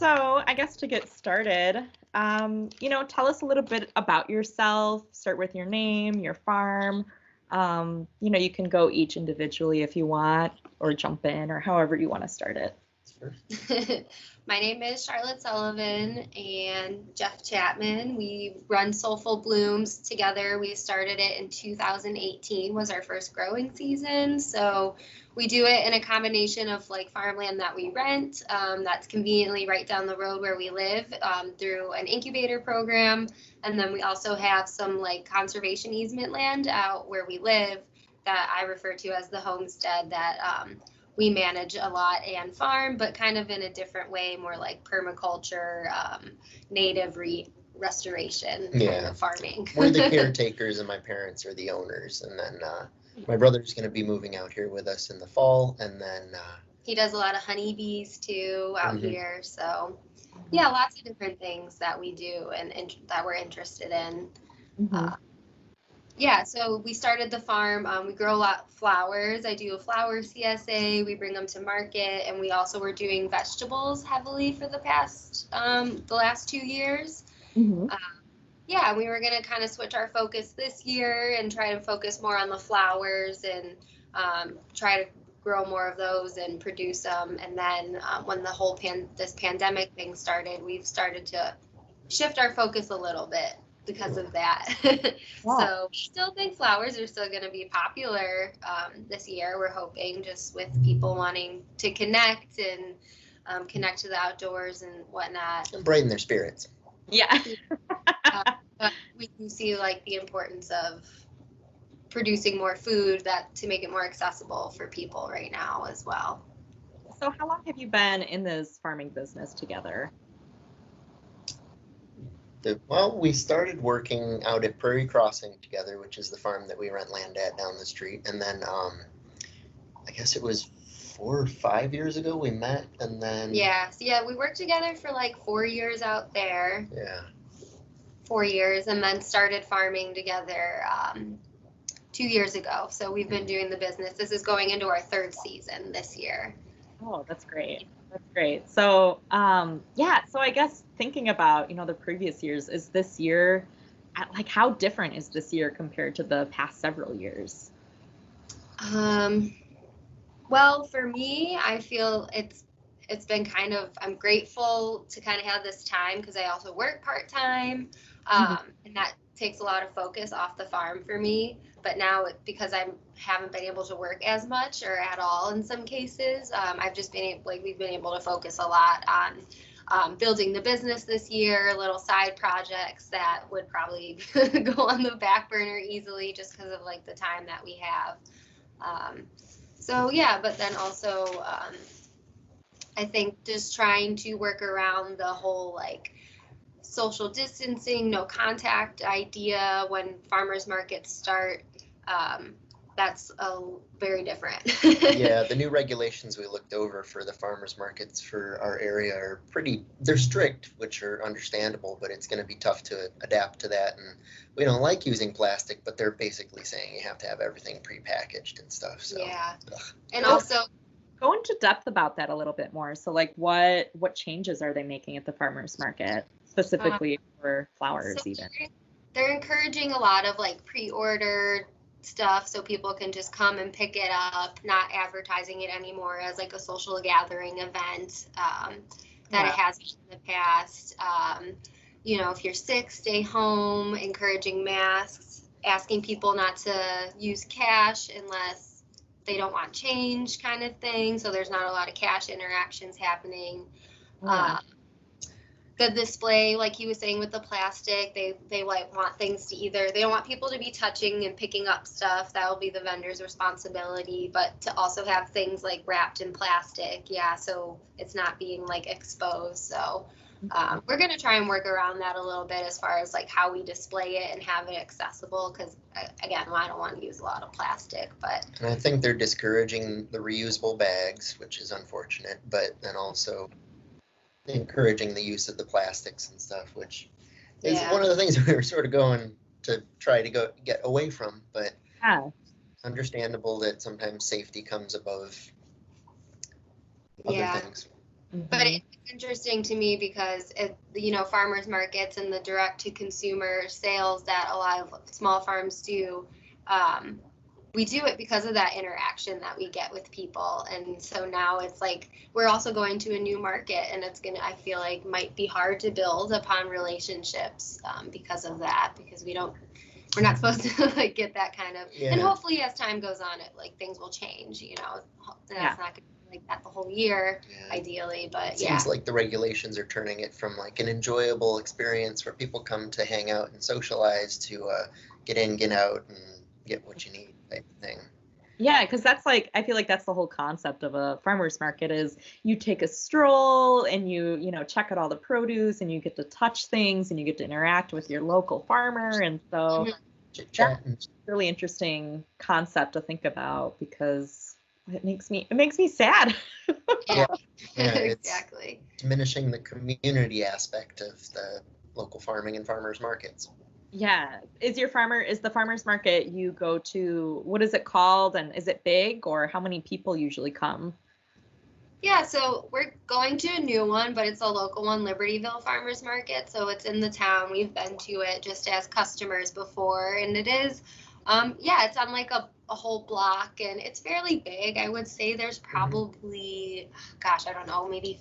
So I guess to get started, tell us a little bit about yourself. Start with your name, your farm. You can go each individually if you want, or jump in, or however you want to start it. Sure. My name is Charlotte Sullivan and Jeff Chapman. We run Sol-Ful Blooms together. We started it in 2018 was our first growing season. So we do it in a combination of like farmland that we rent, that's conveniently right down the road where we live, through an incubator program. And then we also have some like conservation easement land out where we live that I refer to as the homestead that we manage a lot and farm, but kind of in a different way, more like permaculture, native restoration kind of farming. We're the caretakers and my parents are the owners. And then my brother's going to be moving out here with us in the fall. And then he does a lot of honeybees too out here. So yeah, lots of different things that we do and that we're interested in. Yeah, so we started the farm. We grow a lot of flowers. I do a flower CSA. We bring them to market, and we also were doing vegetables heavily for the last 2 years. Yeah, we were going to kind of switch our focus this year and try to focus more on the flowers and try to grow more of those and produce them. And then when the whole this pandemic thing started, we've started to shift our focus a little bit because of that. So we still think flowers are still going to be popular this year. We're hoping, just with people wanting to connect and connect to the outdoors and whatnot. And brighten their spirits. Yeah. But we do see like the importance of producing more food to make it more accessible for people right now as well. So how long have you been in this farming business together? Well, we started working out at Prairie Crossing together, which is the farm that we rent land at down the street. And then I guess it was 4 or 5 years ago we met, and then... Yeah, we worked together for like 4 years out there. Yeah. 4 years, and then started farming together 2 years ago. So we've been doing the business. This is going into our 3rd season this year. Oh, that's great. That's great. So, so I guess thinking about, the previous years, is this year, like, how different is this year compared to the past several years? Well, for me, I feel it's been kind of, I'm grateful to kind of have this time because I also work part-time, and that takes a lot of focus off the farm for me. But now, because I haven't been able to work as much or at all in some cases, I've just been we've been able to focus a lot on building the business this year, little side projects that would probably go on the back burner easily just because of like the time that we have. So yeah, but then also I think just trying to work around the whole like social distancing, no contact idea when farmers markets start. That's very different. Yeah, the new regulations we looked over for the farmers markets for our area are they're strict, which are understandable, but it's going to be tough to adapt to that. And we don't like using plastic, but they're basically saying you have to have everything prepackaged and stuff. So yeah, and also go into depth about that a little bit more. So like what changes are they making at the farmers market specifically for flowers? So even they're encouraging a lot of like pre-order stuff so people can just come and pick it up, not advertising it anymore as like a social gathering event that it has in the past. If you're sick, stay home, encouraging masks, asking people not to use cash unless they don't want change kind of thing. So there's not a lot of cash interactions happening. The display, like he was saying with the plastic, they like want things to they don't want people to be touching and picking up stuff. That will be the vendor's responsibility, but to also have things like wrapped in plastic. Yeah, so it's not being like exposed. So we're going to try and work around that a little bit as far as like how we display it and have it accessible. Because again, I don't want to use a lot of plastic, but. And I think they're discouraging the reusable bags, which is unfortunate, but then also encouraging the use of the plastics and stuff, which is one of the things we were sort of going to try to get away from, but understandable that sometimes safety comes above other things. But it's interesting to me because farmers markets and the direct to consumer sales that a lot of small farms do, we do it because of that interaction that we get with people. And so now it's like we're also going to a new market, and I feel like might be hard to build upon relationships because of that, because we're not supposed to like get that kind of, and hopefully as time goes on, things will change, that's not going to be like that the whole year, ideally, but it seems like the regulations are turning it from like an enjoyable experience where people come to hang out and socialize to get in, get out, and get what you need type of thing. Yeah, because that's like, I feel like that's the whole concept of a farmer's market is you take a stroll and you check out all the produce and you get to touch things and you get to interact with your local farmer. And so that's a really interesting concept to think about, because it makes me sad. Yeah, exactly. Diminishing the community aspect of the local farming and farmers markets. Yeah. Is the farmer's market you go to, what is it called? And is it big, or how many people usually come? Yeah, so we're going to a new one, but it's a local one, Libertyville Farmers Market. So it's in the town. We've been to it just as customers before. And it is, it's on like a whole block, and it's fairly big. I would say there's probably, I don't know, maybe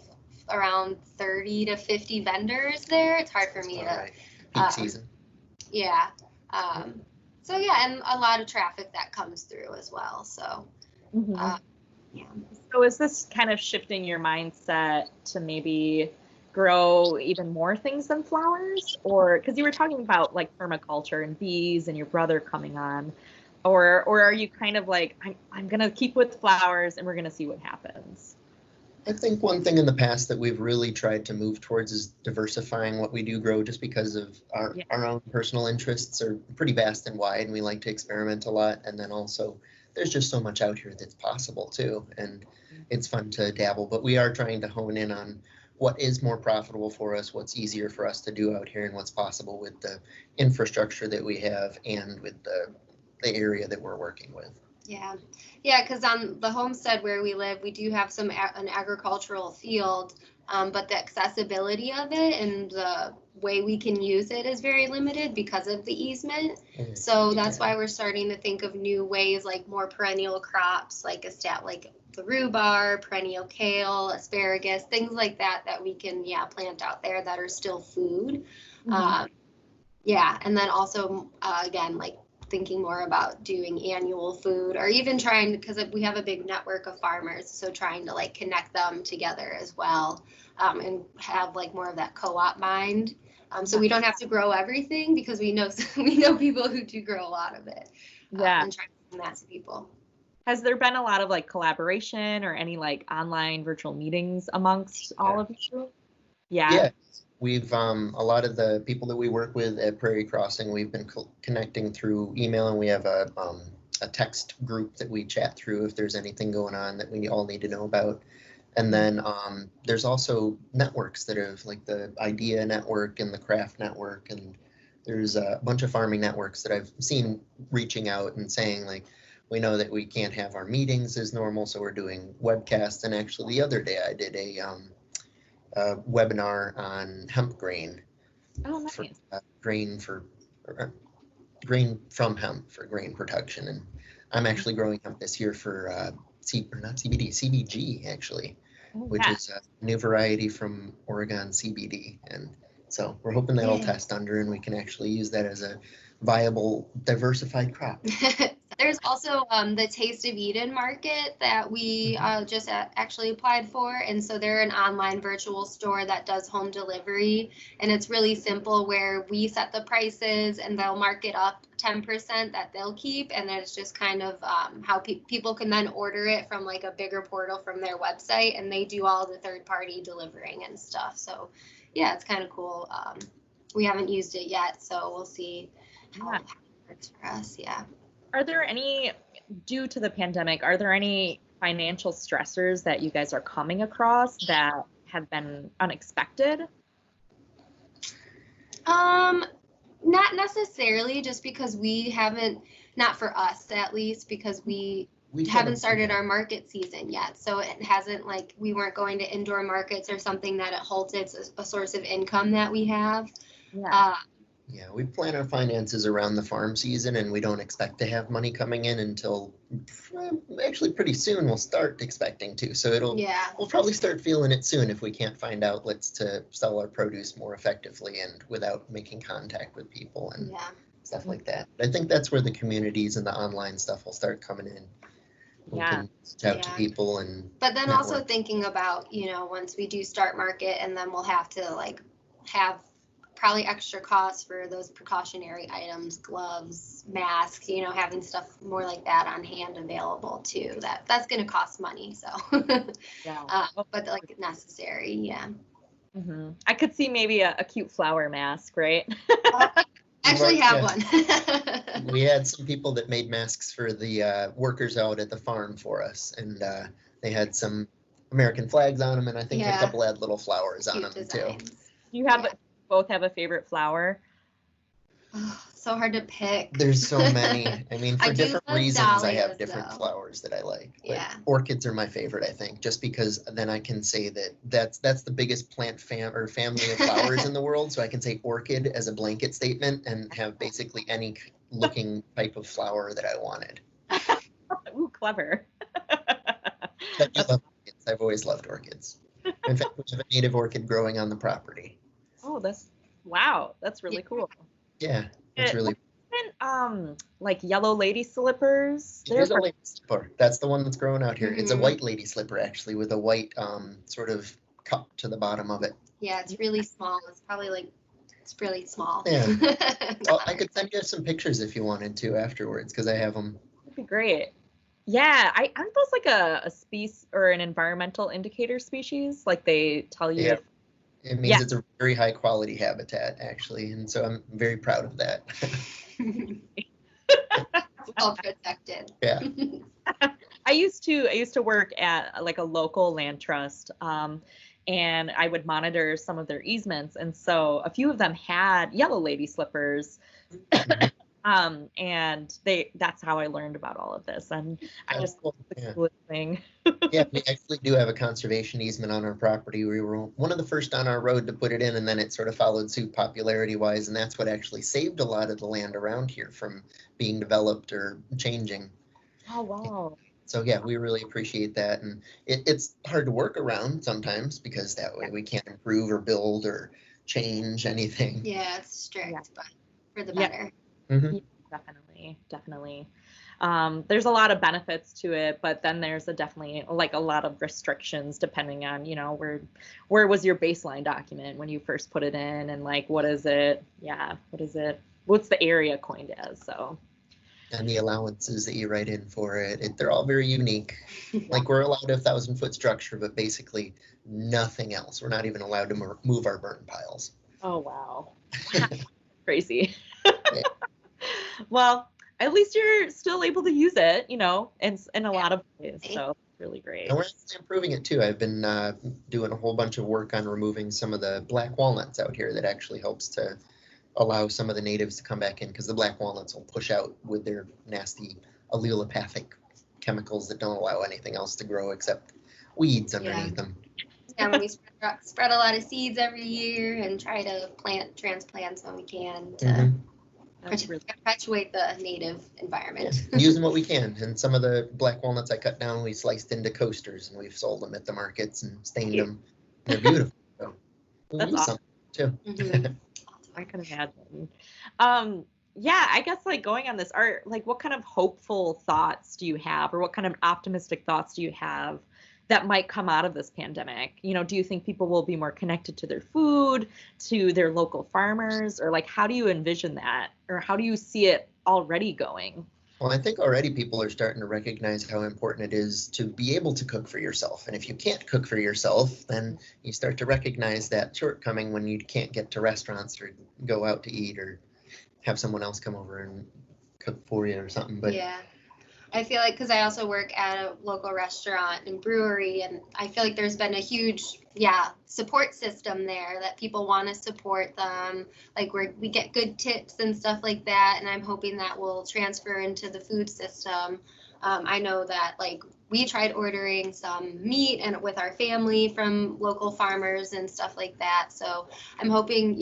around 30 to 50 vendors there. It's hard for me to. Peak season. Yeah. And a lot of traffic that comes through as well. So, So is this kind of shifting your mindset to maybe grow even more things than flowers? Or because you were talking about like permaculture and bees and your brother coming on, or are you kind of like, I'm going to keep with flowers and we're going to see what happens? I think one thing in the past that we've really tried to move towards is diversifying what we do grow, just because of our own personal interests are pretty vast and wide, and we like to experiment a lot. And then also there's just so much out here that's possible too, and it's fun to dabble, but we are trying to hone in on what is more profitable for us, what's easier for us to do out here, and what's possible with the infrastructure that we have and with the area that we're working with. Yeah, because on the homestead where we live, we do have an agricultural field, but the accessibility of it and the way we can use it is very limited because of the easement. So that's why we're starting to think of new ways, like more perennial crops, like the rhubarb, perennial kale, asparagus, things like that we can plant out there that are still food. And then also again, like thinking more about doing annual food, or even trying, because we have a big network of farmers, so trying to like connect them together as well, and have like more of that co-op mind, so we don't have to grow everything, because we know people who do grow a lot of it, and trying to bring that to people. Has there been a lot of like collaboration or any like online virtual meetings amongst all of you? Yeah. We've, a lot of the people that we work with at Prairie Crossing, we've been connecting through email, and we have a text group that we chat through if there's anything going on that we all need to know about. And then there's also networks that have like the Idea Network and the Craft Network, and there's a bunch of farming networks that I've seen reaching out and saying like, we know that we can't have our meetings as normal, so we're doing webcasts. And actually the other day I did a webinar on hemp grain. Oh, nice. For grain from hemp for grain production. And I'm actually growing hemp this year for CBG actually, which is a new variety from Oregon CBD. And so we're hoping that'll test under, and we can actually use that as a viable diversified crop. There's also the Taste of Eden market that we just actually applied for. And so they're an online virtual store that does home delivery. And it's really simple, where we set the prices and they'll mark it up 10% that they'll keep. And it's just kind of how people can then order it from like a bigger portal from their website. And they do all the third party delivering and stuff. So yeah, it's kind of cool. We haven't used it yet, so we'll see how it works for us. Yeah. Are there any, due to the pandemic, are there any financial stressors that you guys are coming across that have been unexpected? Not necessarily, just because we haven't, not for us at least, because we We haven't started our market season yet. So it hasn't, like, we weren't going to indoor markets or something that it halted a source of income that we have. Yeah. Yeah, we plan our finances around the farm season, and we don't expect to have money coming in until actually pretty soon. We'll start expecting to. So we'll probably start feeling it soon if we can't find outlets to sell our produce more effectively and without making contact with people and stuff like that. I think that's where the communities and the online stuff will start coming in. We can reach out to people but then network. Also thinking about, you know, once we do start market, and then we'll have to like have probably extra costs for those precautionary items, gloves, masks, you know, having stuff more like that on hand available too. That's going to cost money. So, but like necessary. Mm-hmm. I could see maybe a cute flower mask, right? Actually have one. We had some people that made masks for the workers out at the farm for us, and they had some American flags on them, and I think a couple had little flowers on them designs. too. You have both have a favorite flower? Oh, so hard to pick. There's so many. I mean, for different reasons, dahlias, I have different flowers that I like. But orchids are my favorite, I think, just because then I can say that's the biggest plant family of flowers in the world. So I can say orchid as a blanket statement and have basically any looking type of flower that I wanted. Ooh, clever. I've always loved orchids. In fact, we have a native orchid growing on the property. Oh, that's really cool. Yeah, it's really. Like yellow lady slippers. There's a lady slipper. That's the one that's growing out here. It's a white lady slipper actually, with a white sort of cup to the bottom of it. Yeah, it's really small. It's probably it's really small. Yeah. Well, I could send you some pictures if you wanted to afterwards, because I have them. That'd be great. Yeah, aren't those like a species or an environmental indicator species? Like they tell you. Yeah. It means it's a very high quality habitat, actually, and so I'm very proud of that. Well protected. Yeah. I used to work at like a local land trust, and I would monitor some of their easements, and so a few of them had yellow lady slippers. And that's how I learned about all of this. And I just the coolest thing. Yeah, we actually do have a conservation easement on our property. We were one of the first on our road to put it in, and then it sort of followed suit popularity wise, and that's what actually saved a lot of the land around here from being developed or changing. Oh, wow. So yeah, we really appreciate that. And it's hard to work around sometimes, because that way we can't improve or build or change anything. Yeah, it's strict, but for the better. Mm-hmm. Definitely. There's a lot of benefits to it, but then there's definitely like a lot of restrictions depending on, you know, where was your baseline document when you first put it in, and like, what is it? Yeah. What is it? What's the area coined as? So. And the allowances that you write in for it, they're all very unique. Like we're allowed a 1,000-foot structure, but basically nothing else. We're not even allowed to move our burn piles. Oh, wow. Crazy. Yeah. Well, at least you're still able to use it, you know, in a lot of ways. So it's really great. And we're actually improving it too. I've been doing a whole bunch of work on removing some of the black walnuts out here. That actually helps to allow some of the natives to come back in, because the black walnuts will push out with their nasty allelopathic chemicals that don't allow anything else to grow except weeds underneath them. Yeah, we spread a lot of seeds every year and try to plant transplants when we can to perpetuate the native environment. Yeah. Using what we can. And some of the black walnuts I cut down, we sliced into coasters, and we've sold them at the markets and stained them. They're beautiful. So that's awesome too. Mm-hmm. I can imagine. Yeah, I guess like going on this art, like what kind of hopeful thoughts do you have, or what kind of optimistic thoughts do you have that might come out of this pandemic? You know, do you think people will be more connected to their food, to their local farmers, or like how do you envision that, or how do you see it already going? Well, I think already people are starting to recognize how important it is to be able to cook for yourself. And if you can't cook for yourself, then you start to recognize that shortcoming when you can't get to restaurants or go out to eat or have someone else come over and cook for you or something. But yeah. I feel like, because I also work at a local restaurant and brewery, and I feel like there's been a huge, support system there that people want to support them. Like we get good tips and stuff like that, and I'm hoping that will transfer into the food system. I know that like we tried ordering some meat and with our family from local farmers and stuff like that. So I'm hoping,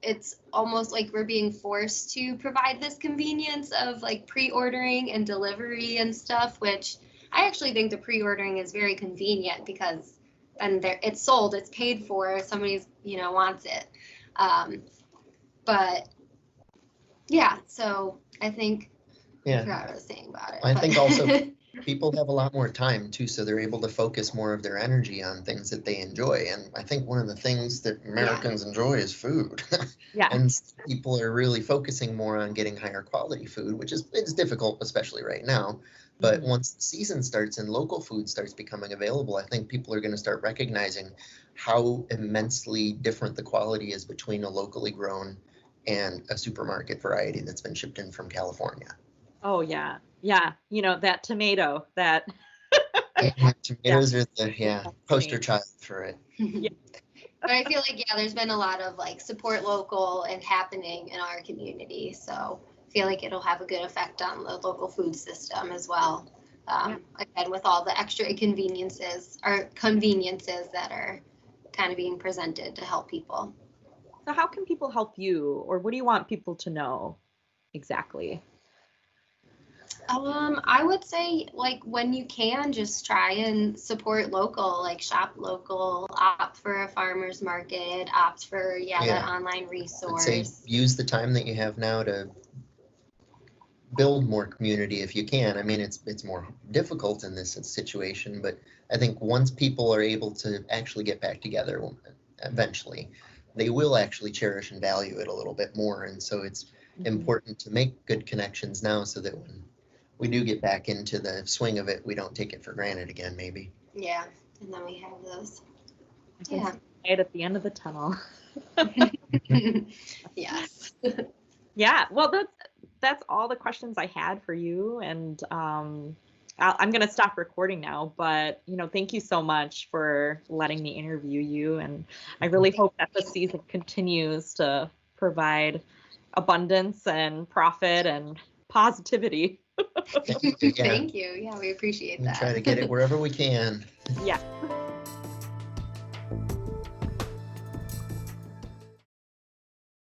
it's almost like we're being forced to provide this convenience of like pre-ordering and delivery and stuff, which I actually think the pre-ordering is very convenient because then it's sold, it's paid for, somebody's, wants it. But so I think, I forgot what I was saying about it. I think also people have a lot more time too, so they're able to focus more of their energy on things that they enjoy. And I think one of the things that Americans enjoy is food. Yeah. And people are really focusing more on getting higher quality food, which it's difficult, especially right now. But once the season starts and local food starts becoming available, I think people are going to start recognizing how immensely different the quality is between a locally grown and a supermarket variety that's been shipped in from California. Oh, yeah. Yeah. That tomato, that. Tomatoes are the poster child for it. Yeah. But I feel like, there's been a lot of like support local and happening in our community. So I feel like it'll have a good effect on the local food system as well. Again, with all the extra conveniences that are kind of being presented to help people. So how can people help you, or what do you want people to know exactly? I would say like when you can, just try and support local, like shop local, opt for a farmer's market, opt for that online resource. I'd say use the time that you have now to build more community if you can. I mean, it's more difficult in this situation, but I think once people are able to actually get back together eventually, they will actually cherish and value it a little bit more. And so it's important to make good connections now so that when we do get back into the swing of it, we don't take it for granted again, maybe. Yeah, and then we have those. Light at the end of the tunnel. Yes. Yeah, well, that's all the questions I had for you, and I'm going to stop recording now, but, thank you so much for letting me interview you, and I really hope that the season continues to provide abundance and profit and positivity. Thank you. Yeah, we appreciate that. We try to get it wherever we can. Yeah.